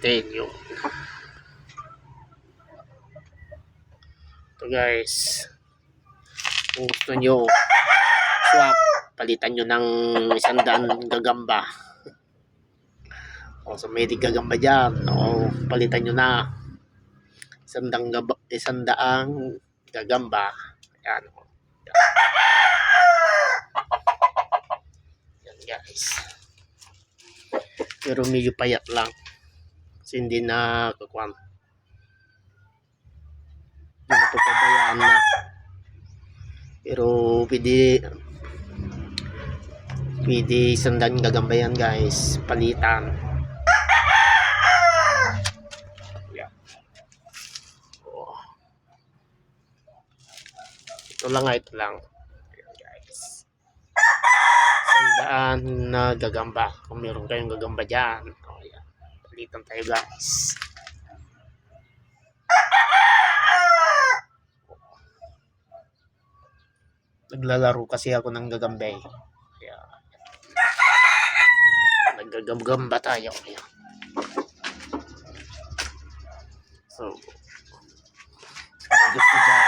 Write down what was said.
natin yung ito guys. Kung gusto nyo swap, palitan nyo ng 100 gagamba. O so may gagamba dyan, o palitan nyo na 100 gagamba. Ayan. Yan guys. Pero medyo payat lang. Kasi hindi na kakuan. Hindi na papabayaan na. Pero pwede 100 gagamba yan guys. Palitan. Yan. Oh. Ito lang. Ayan guys. 100 na gagamba. Kung meron kayong gagamba dyan. Oh, yan. Palitan tayo guys. Naglalaro kasi ako ng gagambay. Kaya naggagamba tayo. Ayan. So gusto dyan